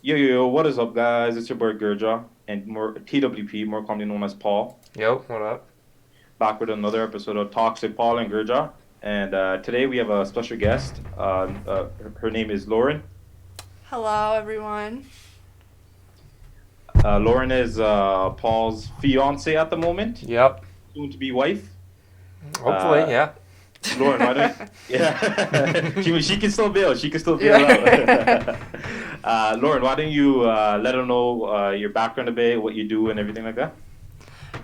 Yo, what is up, guys? It's your boy Gurjot and more TWP, more commonly known as Paul, Yo, what up? back with another episode of Talks with Paul and Gurjot. And today we have a special guest. Her name is Lauren. Hello, everyone. Lauren is Paul's fiance at the moment, Yep. soon to be wife. Hopefully, Uh, yeah. Lauren, why don't yeah, she can still bail. She can still bail Yeah. out. Lauren, why don't you let her know your background a bit, what you do, and everything like that?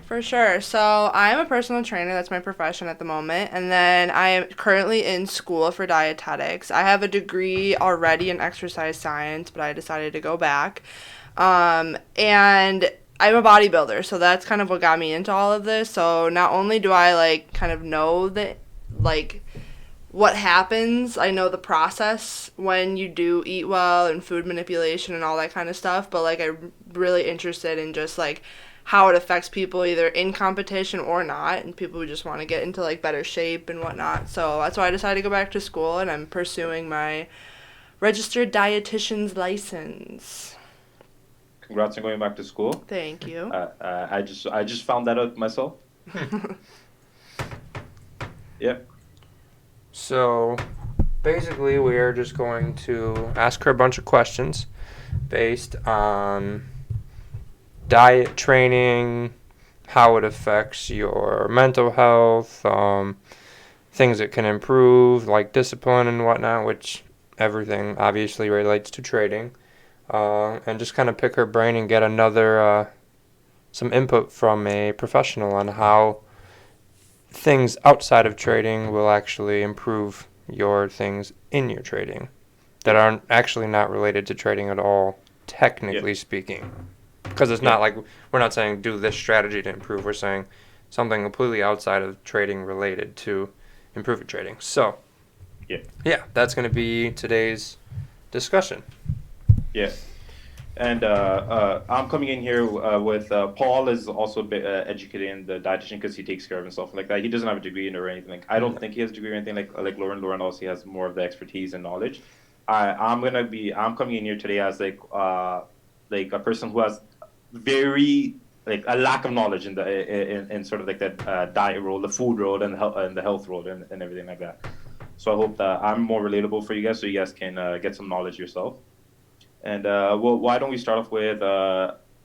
For sure. So, I'm a personal trainer. That's my profession at the moment. And then I am currently in school for dietetics. I have a degree already in exercise science, but I decided to go back. And I'm a bodybuilder, so that's kind of what got me into all of this. So, not only do I kind of know that like what happens, I know the process when you do eat well and food manipulation and all that kind of stuff, but I'm really interested in just how it affects people either in competition or not, and people who just want to get into better shape and whatnot. So that's why I decided to go back to school, and I'm pursuing my registered dietitian's license. Congrats on going back to school. Thank you. I just found that out myself. Yep. So, basically, we are just going to ask her a bunch of questions based on diet training, how it affects your mental health, things it can improve, like discipline and whatnot, which everything obviously relates to trading. And just kind of pick her brain and get some input from a professional on how things outside of trading will actually improve your things in your trading that are actually not related to trading at all, technically speaking. Because it's not like we're not saying do this strategy to improve. We're saying something completely outside of trading related to improve your trading. So, yeah, that's going to be today's discussion. Yeah. And I'm coming in here with Paul is also a bit educated in the dietitian because he takes care of himself like that. He doesn't have a degree in it or anything. I don't think he has a degree or anything like Lauren. Lauren also has more of the expertise and knowledge. I'm coming in here today as like a person who has very like a lack of knowledge in in sort of like that diet role, the food role, and the health role, and everything like that. So I hope that I'm more relatable for you guys, so you guys can get some knowledge yourself. And well, why don't we start off with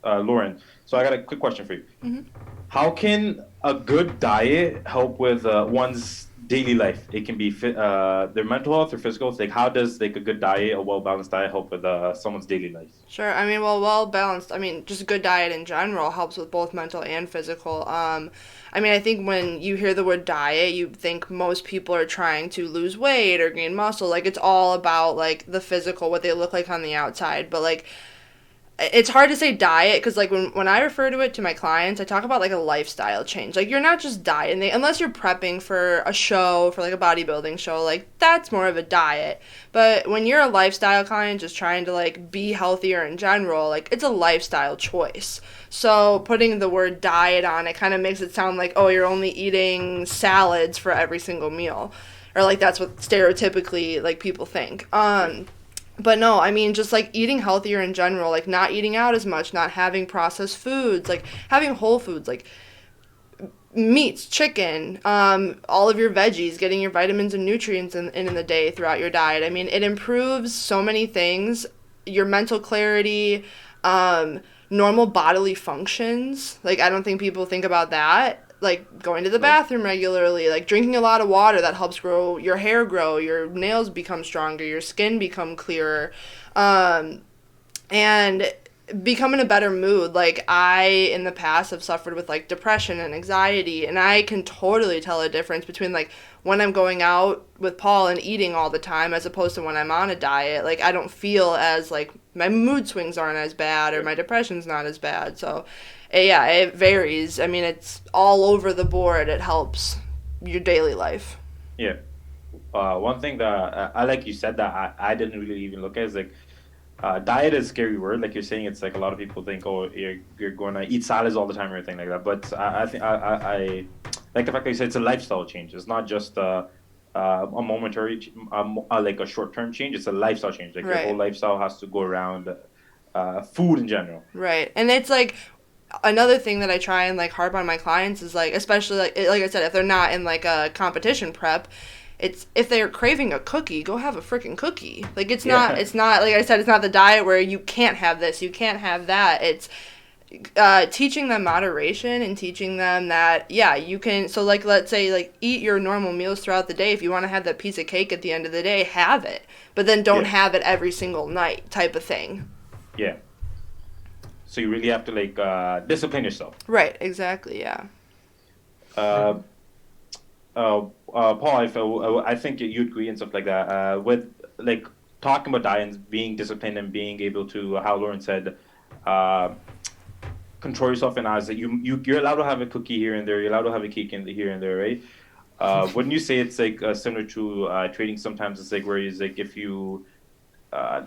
Lauren? So I got a quick question for you. Hmm. How can a good diet help with one's daily life? It can be their mental health or physical health. Like, how does like a good diet, a well balanced diet, help with someone's daily life? Sure. I mean, well balanced. I mean, just a good diet in general helps with both mental and physical. I mean, I think when you hear the word diet, you think most people are trying to lose weight or gain muscle. Like, it's all about the physical, what they look like on the outside. But it's hard to say diet because when I refer to it to my clients, I talk about a lifestyle change. You're not just dieting unless you're prepping for a show, for a bodybuilding show. That's more of a diet. But when you're a lifestyle client just trying to be healthier in general, it's a lifestyle choice. So putting the word diet on it kind of makes it sound like, oh, you're only eating salads for every single meal, or that's what stereotypically people think. But no, I mean, just eating healthier in general, not eating out as much, not having processed foods, having whole foods, meats, chicken, all of your veggies, getting your vitamins and nutrients in the day throughout your diet. I mean, it improves so many things, your mental clarity, normal bodily functions. I don't think people think about that. Going to the bathroom regularly, drinking a lot of water that helps grow your hair, grow your nails, become stronger, your skin become clearer, and become in a better mood. I in the past have suffered with depression and anxiety, and I can totally tell a difference between when I'm going out with Paul and eating all the time as opposed to when I'm on a diet. I don't feel as my mood swings aren't as bad or my depression's not as bad. So yeah, it varies. I mean, it's all over the board. It helps your daily life. Yeah. One thing that I like you said that I didn't really even look at is diet is a scary word. Like you're saying, it's a lot of people think, oh, you're going to eat salads all the time or anything like that. But I think I like the fact that you said it's a lifestyle change. It's not just a momentary, like a short term change. It's a lifestyle change. Like your whole Right. lifestyle has to go around food in general. Right. And it's like another thing that I try and like harp on my clients is like, especially like I said, if they're not in like a competition prep, it's if they're craving a cookie, go have a freaking cookie. Like it's not like I said, it's not the diet where you can't have this, you can't have that. It's teaching them moderation and teaching them that you can. So like let's say like eat your normal meals throughout the day. If you want to have that piece of cake at the end of the day, have it, but then don't have it every single night, type of thing. Yeah. So you really have to like discipline yourself. Right. Exactly. Yeah. Paul, I think you agree and stuff like that. With like talking about diet and being disciplined and being able to, how Lauren said, control yourself and eyes that you're allowed to have a cookie here and there, you're allowed to have a cake here and there, right? Wouldn't you say it's like similar to trading? Sometimes it's like where it's like if you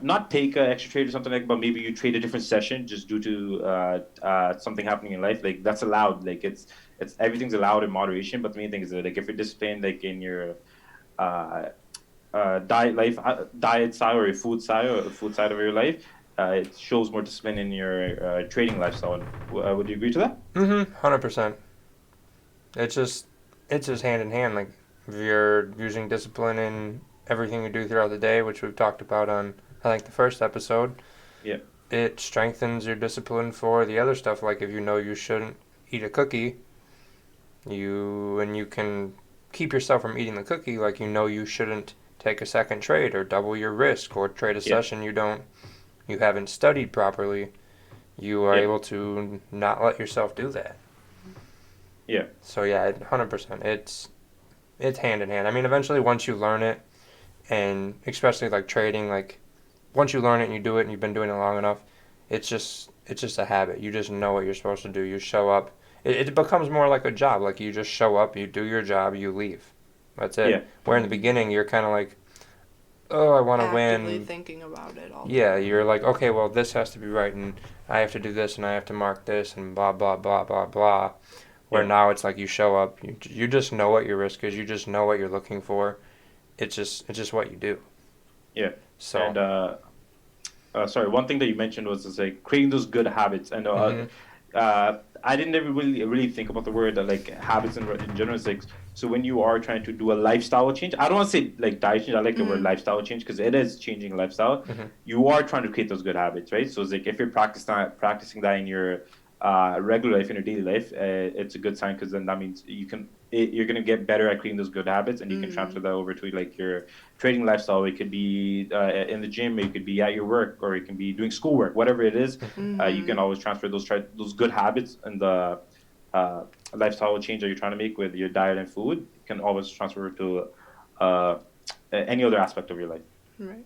not take an extra trade or something like, but maybe you trade a different session just due to something happening in life. Like that's allowed. Like it's everything's allowed in moderation. But the main thing is that like if you're disciplined, like in your diet side or your food side of your life, it shows more discipline in your trading lifestyle. Would you agree to that? 100%. It's just hand in hand. Like if you're using discipline in everything you do throughout the day, which we've talked about on I think the first episode. Yeah. It strengthens your discipline for the other stuff. Like if you know you shouldn't eat a cookie, you can keep yourself from eating the cookie. Like you know you shouldn't take a second trade or double your risk or trade a session you haven't studied properly. You are able to not let yourself do that. Yeah. So yeah, 100%. It's hand in hand. I mean, eventually once you learn it, and especially like trading, like once you learn it and you do it and you've been doing it long enough, it's just a habit. You just know what you're supposed to do. You show up. It becomes more like a job. Like you just show up, you do your job, you leave. That's it. Yeah. Where in the beginning you're kind of like, oh, I want to win. Actively thinking about it all. Yeah, you're like, okay, well this has to be right, and I have to do this, and I have to mark this, and blah blah blah blah blah. Where now it's like you show up, you just know what your risk is, you just know what you're looking for. It's just what you do. Yeah. So. And sorry, one thing that you mentioned was like creating those good habits, and I didn't ever really think about the word like habits in general. It's like, so when you are trying to do a lifestyle change, I don't want to say like diet change. I like the word lifestyle change because it is changing lifestyle. You are trying to create those good habits, right? So it's like if you're practicing that in your regular life, in your daily life, it's a good sign because then that means you're going to get better at creating those good habits, and you can transfer that over to like your trading lifestyle. It could be in the gym, it could be at your work, or it can be doing schoolwork, whatever it is. You can always transfer those good habits and the lifestyle change that you're trying to make with your diet and food. You can always transfer to any other aspect of your life. Right.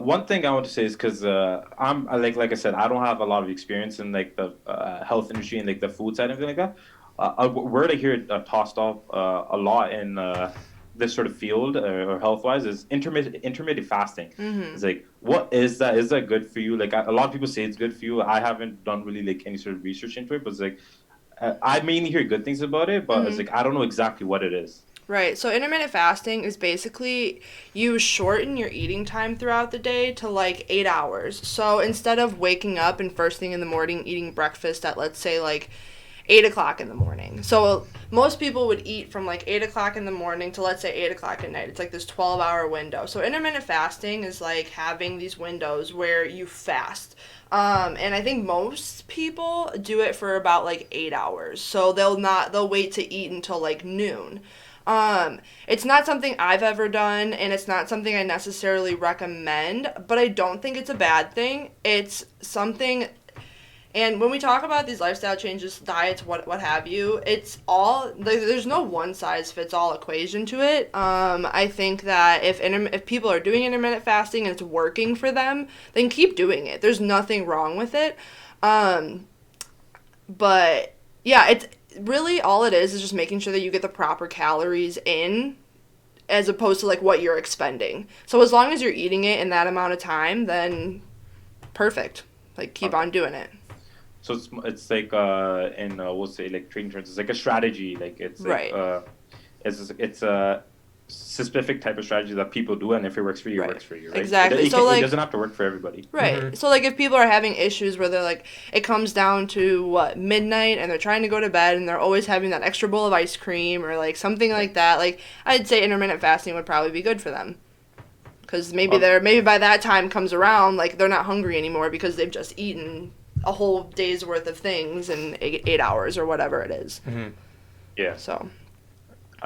One thing I want to say is because I'm like I said, I don't have a lot of experience in like the health industry and like the food side and everything like that. A word I hear tossed off a lot in this sort of field or health-wise is intermittent fasting. It's like, what is that? Is that good for you? Like a lot of people say it's good for you. I haven't done really like any sort of research into it, but it's like I mainly hear good things about it, but it's like I don't know exactly what it is. Right. So intermittent fasting is basically you shorten your eating time throughout the day to like 8 hours. So instead of waking up and first thing in the morning eating breakfast at let's say like 8 o'clock in the morning. So most people would eat from like 8 o'clock in the morning to let's say 8 o'clock at night. It's like this 12-hour window. So intermittent fasting is like having these windows where you fast. And I think most people do it for about like 8 hours. So they'll wait to eat until like noon. It's not something I've ever done, and it's not something I necessarily recommend, but I don't think it's a bad thing. It's something, and when we talk about these lifestyle changes, diets, what have you, it's all, like, there's no one-size-fits-all equation to it. I think that if people are doing intermittent fasting and it's working for them, then keep doing it. There's nothing wrong with it. But, yeah, it's really all it is just making sure that you get the proper calories in as opposed to like what you're expending. So as long as you're eating it in that amount of time, then perfect. Like keep on doing it. So it's like we'll say like trading terms, it's like a strategy. Like it's like, right. it's specific type of strategy that people do, and if it works for you, it Right. works for you, right? Exactly. It, So, it like, doesn't have to work for everybody. right. So, like, if people are having issues where they're like, it comes down to what, midnight, and they're trying to go to bed, and they're always having that extra bowl of ice cream or like something like that, like, I'd say intermittent fasting would probably be good for them. Because maybe by that time comes around, like, they're not hungry anymore because they've just eaten a whole day's worth of things in 8 hours or whatever it is. Yeah. So.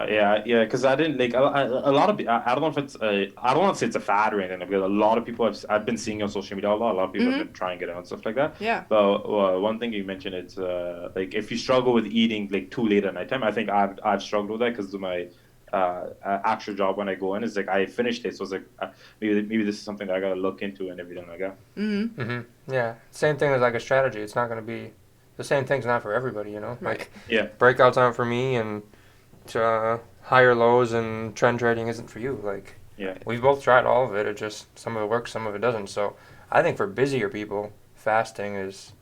Yeah, because I didn't like a lot of I don't know if it's I don't want to say it's a fad or anything because a lot of people I've been seeing on social media a lot of people have been trying to get it and stuff like that. Yeah. But one thing you mentioned is like if you struggle with eating like too late at night time, I think I've struggled with that because of my actual job when I go in is like I finished it, so it's like maybe this is something that I gotta look into and everything like that. Yeah, same thing as like a strategy. It's not going to be the same thing's not for everybody, you know. Right. Like Yeah. breakouts aren't for me, and higher lows and trend trading isn't for you. Like Yeah. we've both tried all of it. It just some of it works, some of it doesn't. So I think for busier people, fasting is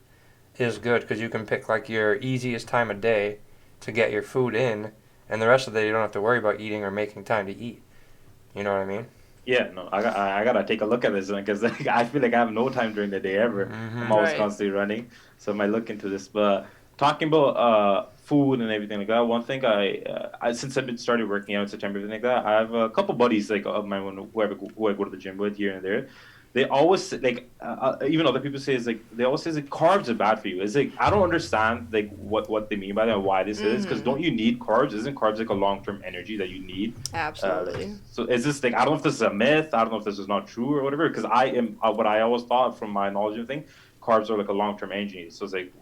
good because you can pick like your easiest time of day to get your food in, and the rest of the day you don't have to worry about eating or making time to eat. You know what I mean? Yeah, no, I gotta take a look at this because like, I feel like I have no time during the day ever. I'm always Right. constantly running, so I might look into this. But talking about food and everything like that, one thing I since I've been started working out in September, everything like that, I have a couple buddies like of mine who I go to the gym with here and there. They always like even other people say is like they always say like carbs are bad for you. It's like I don't understand like what they mean by that, and why this is because don't you need carbs? Isn't carbs like a long-term energy that you need? Absolutely. So is this like I don't know if this is a myth. I don't know if this is not true or whatever. Because I am what I always thought from my knowledge of things, carbs are like a long-term energy. So it's like,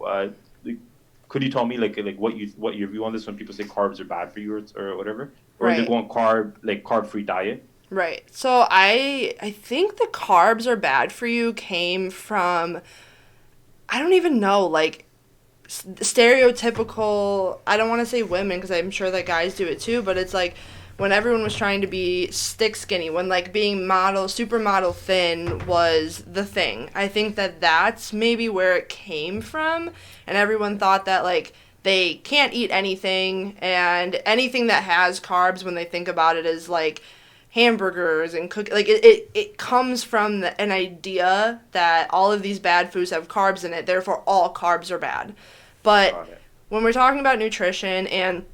could you tell me like what your view on this when people say carbs are bad for you or whatever, or they Right. go on carb-free diet? Right. So I think the carbs are bad for you came from, I don't even know, like stereotypical, I don't want to say women because I'm sure that guys do it too, but it's like when everyone was trying to be stick skinny, when like being supermodel thin was the thing. I think that that's maybe where it came from, and everyone thought that like they can't eat anything, and anything that has carbs when they think about it is like hamburgers and like it comes from an idea that all of these bad foods have carbs in it, therefore all carbs are bad. But when we're talking about nutrition and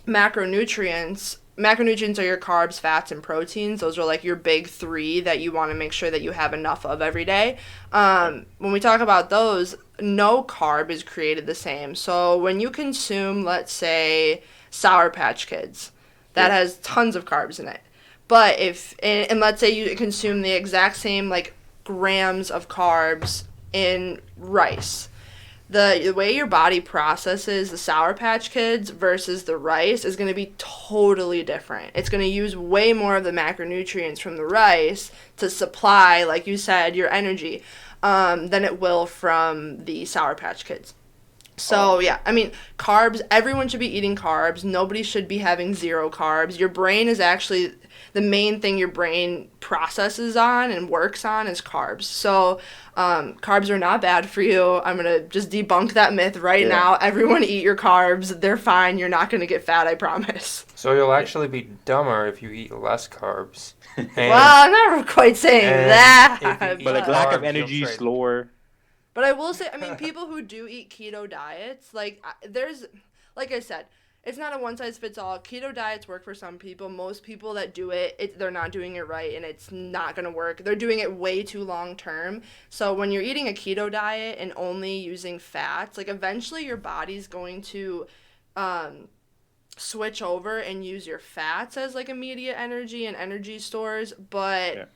macronutrients are your carbs, fats, and proteins. Those are like your big three that you want to make sure that you have enough of every day. When we talk about those, no carb is created the same. So when you consume, let's say, Sour Patch Kids, that has tons of carbs in it. But and let's say you consume the exact same like grams of carbs in rice, the way your body processes the Sour Patch Kids versus the rice is going to be totally different. It's going to use way more of the macronutrients from the rice to supply, like you said, your energy, than it will from the Sour Patch Kids. So, yeah, I mean, carbs, everyone should be eating carbs. Nobody should be having zero carbs. Your brain is actually, the main thing your brain processes on and works on is carbs. So, carbs are not bad for you. I'm going to just debunk that myth right now. Everyone eat your carbs. They're fine. You're not going to get fat, I promise. So you'll actually be dumber if you eat less carbs. Well, I'm not quite saying that. But like lack of Carbs, energy, you'll trade. slower. But I will say, I mean, people who do eat keto diets, like, there's, like I said, it's not a one-size-fits-all. Keto diets work for some people. Most people that do it, they're not doing it right, and it's not going to work. They're doing it way too long-term. So when you're eating a keto diet and only using fats, like, eventually your body's going to switch over and use your fats as, like, immediate energy and energy stores, but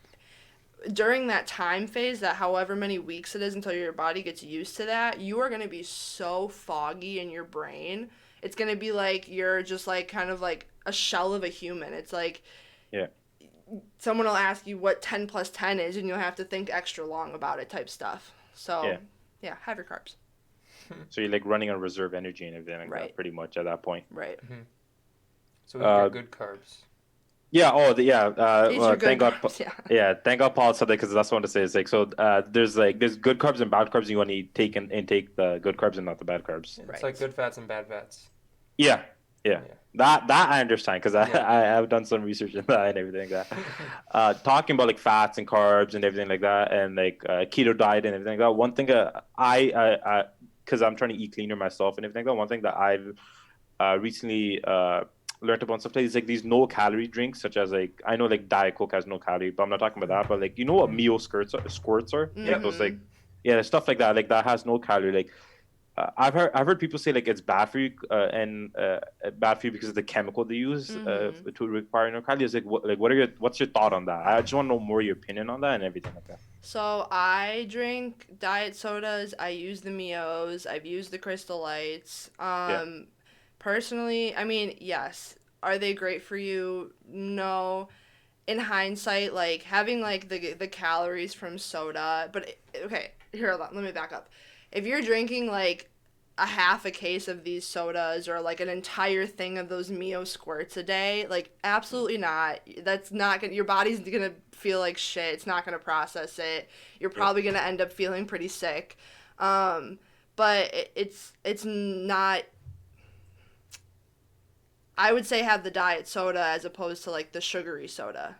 during that time phase, that however many weeks it is until your body gets used to that, you are going to be so foggy in your brain. It's going to be like you're just like kind of like a shell of a human. It's like someone will ask you what 10 plus 10 is, and you'll have to think extra long about it type stuff. So, yeah, have your carbs. So you're like running on reserve energy and everything like that pretty much at that point. Right. So eat your good carbs. Yeah. Thank God. Yeah. Thank God Paul said that because that's what I want to say. It's like so. There's good carbs and bad carbs. You want to take the good carbs and not the bad carbs. It's like good fats and bad fats. Yeah. Yeah. Yeah. That I understand because Yeah. I have done some research in that and everything like that. Talking about like fats and carbs and everything like that, and like keto diet and everything like that. One thing I because I'm trying to eat cleaner myself and everything like that. One thing that I've recently learned about stuff like is like these no calorie drinks, such as like I know like Diet Coke has no calorie, but I'm not talking about that. But like you know what Mio squirts are like Yep. those like Mm-hmm. yeah stuff like that has no calorie like. I've heard people say like it's bad for you and bad for you because of the chemical they use Mm-hmm. to require no calories. Like what are what's your thought on that? I just want to know more your opinion on that and everything like that. So I drink diet sodas. I use the Mios. I've used the Crystal Lights. Yeah, Personally, I mean, yes. Are they great for you? No. In hindsight, like having like the calories from soda, but okay, here, let me back up. If you're drinking like a half a case of these sodas or like an entire thing of those Mio squirts a day, like absolutely not. That's not gonna. Your body's gonna feel like shit. It's not gonna process it. You're yeah, probably gonna end up feeling pretty sick. Um, but it's not. I would say have the diet soda as opposed to like the sugary soda,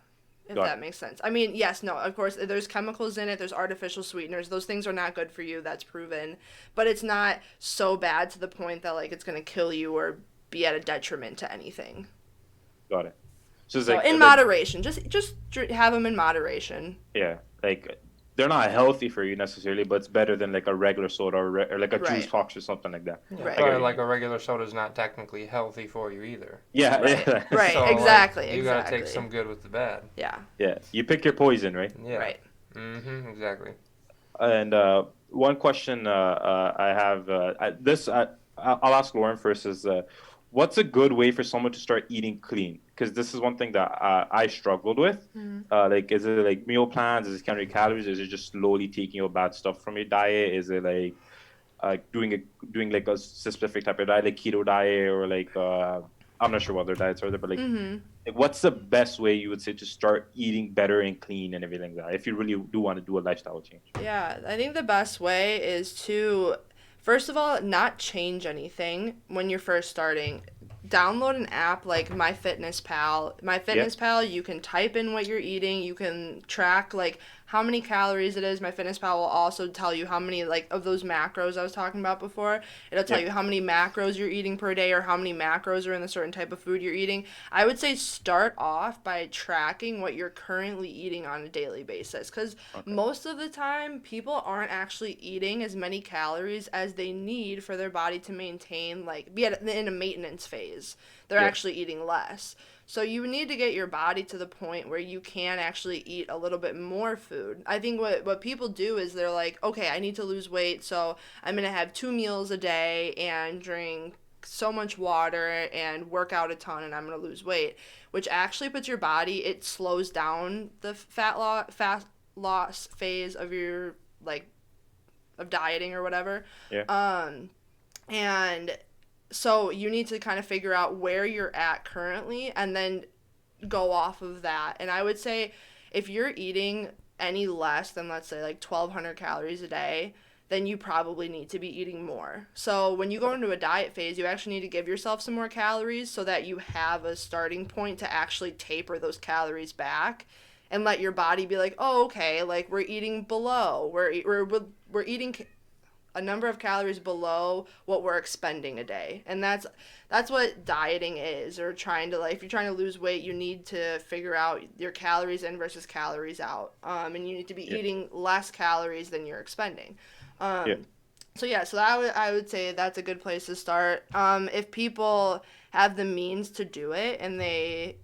if got that it. makes sense. I mean, yes, no, of course, there's chemicals in it, there's artificial sweeteners. Those things are not good for you, that's proven. But it's not so bad to the point that like it's going to kill you or be at a detriment to anything. Got it. So it's So in like moderation, just have them in moderation. yeah, like they're not healthy for you necessarily, but it's better than like a regular soda or like a juice Right. box or something like that. Yeah. Right. I get But what you like mean. a regular soda is not technically healthy for you either. Yeah, Right. yeah, Right. So like Exactly. you gotta take Exactly. some good with the bad. Yeah. yeah. You pick your poison, right? Yeah. Right. Exactly. And one question I have I'll ask Lauren first is what's a good way for someone to start eating clean? Because this is one thing that I struggled with. Mhm. Like, is it like meal plans? Is it counting calories? Is it just slowly taking your bad stuff from your diet? Is it like doing like a specific type of diet, like keto diet, or like I'm not sure what other diets are there, but Mhm. like what's the best way you would say to start eating better and clean and everything like that if you really do want to do a lifestyle change? Yeah, I think the best way is to, first of all, not change anything when you're first starting. Download an app like MyFitnessPal. Yeah, MyFitnessPal, you can type in what you're eating. You can track like how many calories it is. MyFitnessPal will also tell you how many like of those macros I was talking about before. It'll tell yeah, you how many macros you're eating per day or how many macros are in the certain type of food you're eating. I would say start off by tracking what you're currently eating on a daily basis because okay, most of the time people aren't actually eating as many calories as they need for their body to maintain like be in a maintenance phase. They're yeah, actually eating less. So you need to get your body to the point where you can actually eat a little bit more food. I think what people do is they're like, okay, I need to lose weight, so I'm going to have 2 meals a day and drink so much water and work out a ton and I'm going to lose weight, which actually puts your body, it slows down the fat loss phase of your like of dieting or whatever. yeah, Um and so you need to kind of figure out where you're at currently and then go off of that. And I would say if you're eating any less than let's say like 1200 calories a day, then you probably need to be eating more. So when you go into a diet phase, you actually need to give yourself some more calories so that you have a starting point to actually taper those calories back and let your body be like, "Oh, okay, like we're eating below. We're eating a number of calories below what we're expending a day." And that's what dieting is, or trying to like if you're trying to lose weight, you need to figure out your calories in versus calories out, and you need to be yeah, eating less calories than you're expending. yeah, um, so yeah, so I would say that's a good place to start. If people have the means to do it and they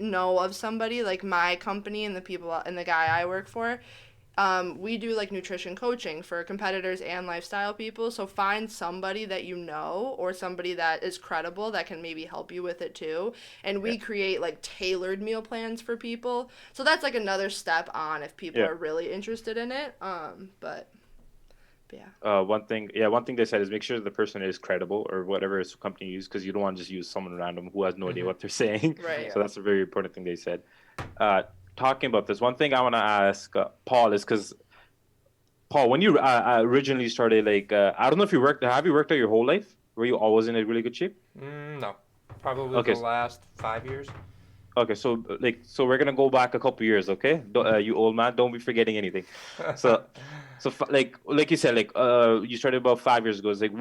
know of somebody like my company and the people and the guy I work for, we do like nutrition coaching for competitors and lifestyle people. So find somebody that you know or somebody that is credible that can maybe help you with it too. And yeah, we create like tailored meal plans for people. So that's like another step on if people yeah. are really interested in it. But yeah. One thing they said is make sure the person is credible or whatever is company you use because you don't want to just use someone random who has no idea what they're saying. Right. So Yeah. that's a very important thing they said. Uh, Talking about this, one thing I want to ask Paul is because Paul, when you originally started, like, I don't know if you worked, have you worked out your whole life? Were you always in a really good shape? No, probably Okay, the last 5 years. okay. So we're gonna go back a couple years, okay? You old man, don't be forgetting anything. So, like you said, you started about 5 years ago. It's like,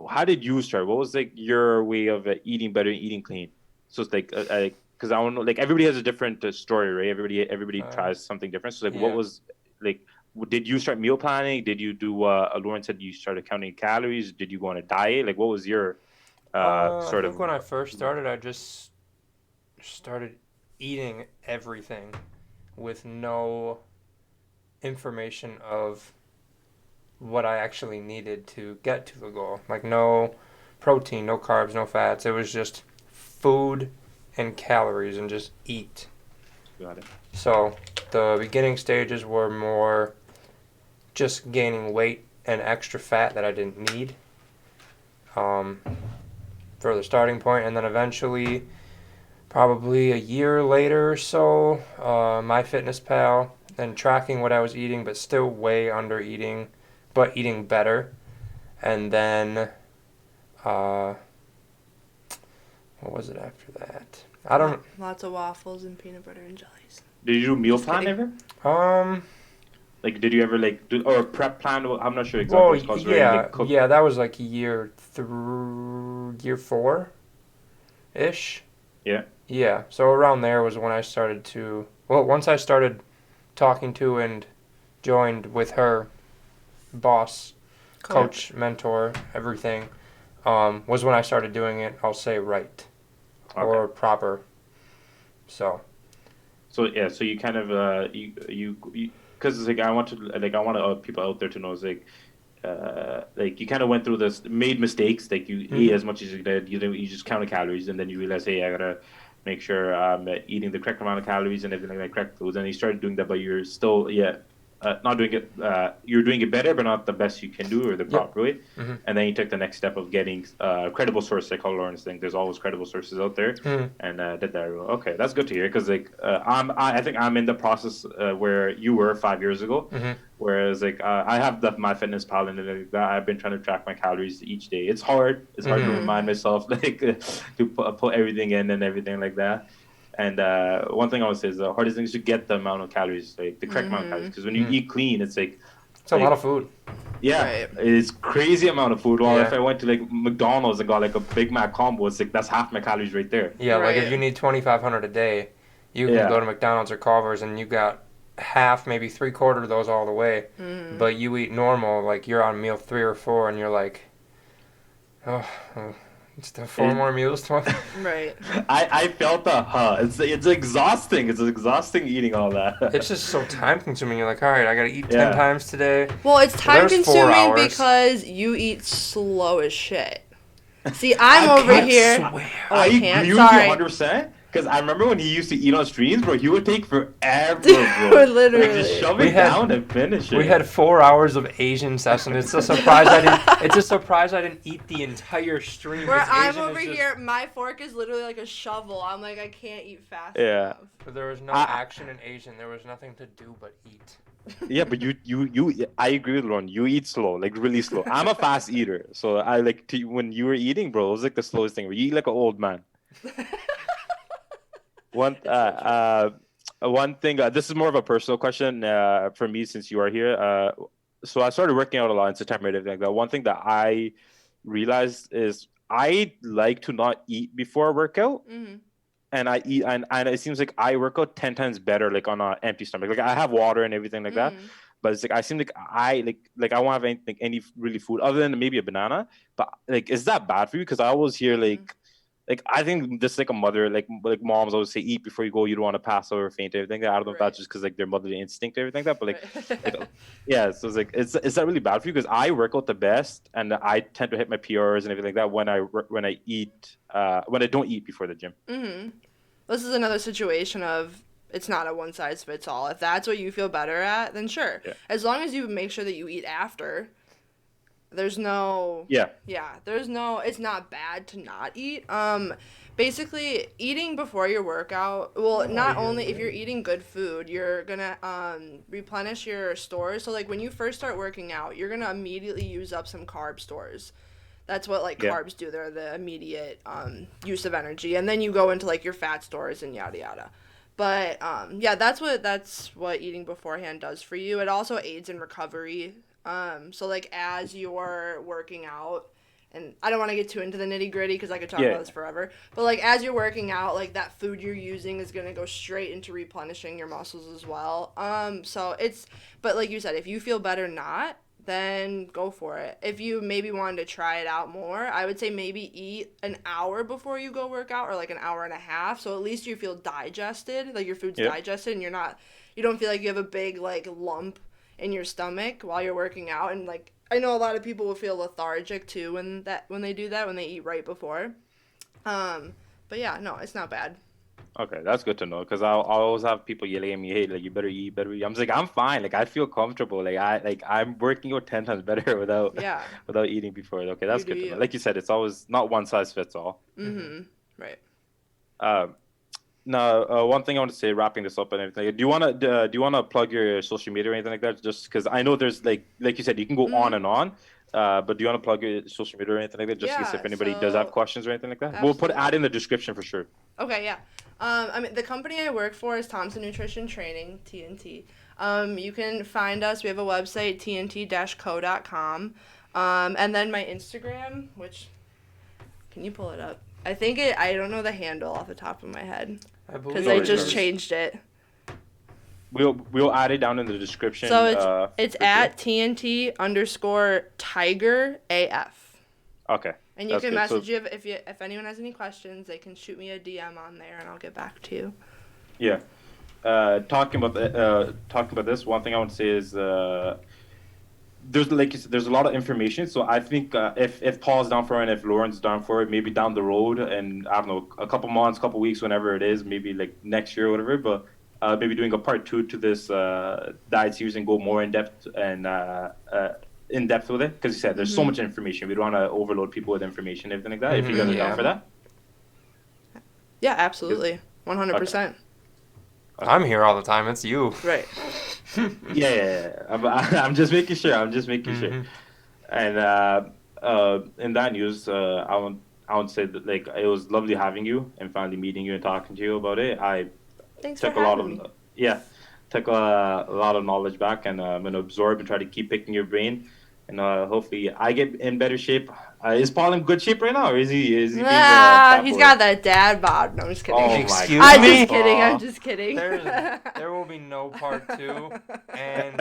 how did you start? What was like your way of eating better and eating clean? So it's like, because I don't know, like everybody has a different story, right? Everybody Uh, tries something different. So like, what yeah. was like? Did you start meal planning? Did you do? Lauren said you started counting calories. Did you go on a diet? Like, what was your I sort of? think when I first started, I just started eating everything with no information of what I actually needed to get to the goal. Like no protein, no carbs, no fats. It was just food and calories and just eat. Got it. So the beginning stages were more just gaining weight and extra fat that I didn't need for the starting point, and then eventually, probably a year later or so, MyFitnessPal and tracking what I was eating, but still way under eating, but eating better, and then what was it after that? I don't. Lots of waffles and peanut butter and jellies. Did you do meal Just plan kidding. ever? Um. Like, did you ever like do or prep plan? I'm not sure exactly Well, what it's called. Where you yeah, like cook. yeah. That was like year 4 ish. Yeah. Yeah. So around there was when I started to. Well, once I started talking to and joined with her boss, coach, mentor, everything, was when I started doing it. I'll say right or proper. So. So yeah, so you kind of you because it's like I want people out there to know it's like you kind of went through this, made mistakes, like you ate as much as you did, you just counted calories, and then you realize, hey, I gotta make sure I'm eating the correct amount of calories and everything like correct foods, and you started doing that, but you're still not doing it. You're doing it better, but not the best you can do or the proper way. Mm-hmm. And then you took the next step of getting credible sources. I call Lawrence thing. There's always credible sources out there, and did that. Okay, that's good to hear because like I think I'm in the process where you were 5 years ago. Whereas like I have MyFitnessPal and like that. I've been trying to track my calories each day. It's hard. It's hard to remind myself like to put everything in and everything like that. And one thing I would say is the hardest thing is to get the amount of calories, like the correct amount of calories. Because when you eat clean, it's like It's a lot of food. yeah, Right. it's crazy amount of food. Well, Yeah. if I went to like McDonald's and got like a Big Mac combo, it's like that's half my calories right there. Yeah, like if Right. you need 2,500 a day, you can Yeah. go to McDonald's or Culver's and you got half, maybe 3/4 of those all the way. But you eat normal, like you're on meal 3 or 4, and you're like, oh, it's the 4 more meals. Right. I felt the it's exhausting. It's exhausting eating all that. It's just so time consuming. You're like, all right, I gotta eat Yeah. 10 times today. Well, it's time there's 4 consuming hours. because you eat slow as shit. See, I'm I over can't here. swear. Oh, I can't. agree with you Sorry. 100%. Because I remember when he used to eat on streams, bro, he would take forever, Dude, bro. literally. Like, just shove We it had- down and finish it. We had 4 hours of Asian session. It's a surprise I didn't. It's a surprise I didn't eat the entire stream. Where 'cause I'm Asian over is just- here, my fork is literally like a shovel. I'm like, I can't eat fast Yeah. enough. There was no I- action in Asian. There was nothing to do but eat. Yeah, but I agree with Lauren. You eat slow, like really slow. I'm a fast eater, so I like to when you were eating, bro. It was like the slowest thing. Where you eat like an old man. One thing. This is more of a personal question for me since you are here. So I started working out a lot in September and everything like that. One thing that I realized is I like to not eat before a workout. And I eat, and it seems like I work out 10 times better, like on an empty stomach. Like I have water and everything like that, but it's like I seem like I won't have any really food other than maybe a banana. But like, is that bad for you? Because I always hear like I think just like a mother, like moms always say, eat before you go. You don't want to pass over, faint, everything. I don't know if that's just because like their motherly instinct, everything like that. But like yeah, so it's like, is that really bad for you? Because I work out the best, and I tend to hit my PRs and everything like that when I eat when I don't eat before the gym. This is another situation of it's not a one size fits all. If that's what you feel better at, then sure. Yeah. As long as you make sure that you eat after, there's no it's not bad to not eat. Basically eating before your workout, well, not only if you're eating good food, you're gonna replenish your stores. So like when you first start working out, you're gonna immediately use up some carb stores. That's what like Yeah. carbs do. They're the immediate use of energy, and then you go into like your fat stores and yada yada. But yeah, that's what eating beforehand does for you. It also aids in recovery. So like as you're working out, and I don't want to get too into the nitty gritty because I could talk Yeah. about this forever. But like as you're working out, like that food you're using is gonna go straight into replenishing your muscles as well. So it's, but like you said, if you feel better not, then go for it. If you maybe wanted to try it out more, I would say maybe eat an hour before you go work out, or like an hour and a half. So at least you feel digested, like your food's Yep. digested, and you don't feel like you have a big like lump in your stomach while you're working out. And like I know a lot of people will feel lethargic too when they do that, when they eat right before. But yeah, no, it's not bad. Okay, that's good to know because I'll always have people yelling at me, "Hey, like you better eat, better eat." I'm just like, I'm fine. Like I feel comfortable. I'm working out 10 times better without Yeah. without eating before. Okay, that's You do good to know. you. Like you said, it's always not one size fits all. Right. Now, one thing I want to say, wrapping this up and everything. Do you wanna plug your social media or anything like that? Just because I know there's like you said, you can go on and on. But do you want to plug your social media or anything like that? Just in case Yeah, if anybody does have so- questions or anything like that, we'll put Absolutely. add in the description for sure. Okay, yeah. I mean, the company I work for is Thompson Nutrition Training, TNT. You can find us. We have a website, tnt-co.com. And then my Instagram, which, can you pull it up? I don't know the handle off the top of my head. I Because believe I it's- just changed it. We'll add it down in the description. So it's for at sure. TNT_TigerAF. Okay. And you That's can good. So- message if anyone has any questions, they can shoot me a DM on there and I'll get back to you. Yeah. Talking about this, one thing I want to say is there's like you said, there's a lot of information. So I think if Paul's down for it and if Lauren's down for it, maybe down the road and I don't know, a couple months, couple weeks, whenever it is, maybe like next year or whatever, but maybe doing a part 2 to this diet series and go more in depth and with it, because you said there's so much information. We don't want to overload people with information, everything like that. If you guys are Yeah. down for that. Yeah, absolutely. 100%. I'm here all the time. It's you. Right. Yeah. I'm just making sure. Mhm. And in that news, I want to say that like it was lovely having you and finally meeting you and talking to you about it. I Thanks took for a lot having of me. took a lot of knowledge back, and I'm gonna absorb and try to keep picking your brain, and hopefully I get in better shape. Is Paul in good shape right now, or is he being fat He's boy? got that dad bod. No, I'm just kidding. Oh my Excuse God. I'm me? just kidding. I'm Aw. just kidding. There will be no part 2, and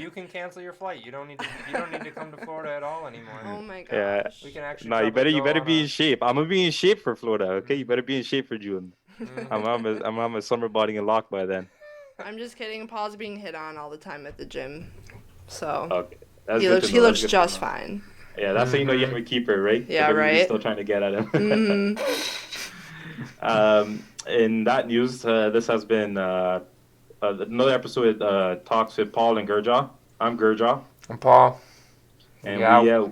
you can cancel your flight. You don't need to come to Florida at all anymore. Oh my gosh. Yeah. We can actually. No, you probably better go be on in shape. I'm gonna be in shape for Florida. Okay, you better be in shape for June. I'm a summer body in lock by then. I'm just kidding. Paul's being hit on all the time at the gym. So Okay, that's he good looks to know. That's good to just know. fine. Yeah, that's how you know you have a keeper, right? Yeah, Everybody's right. still trying to get at him. Mhm. In that news, this has been another episode with Talks with Paul and Gurjot. I'm Gurjot. And Paul. And Yeah. we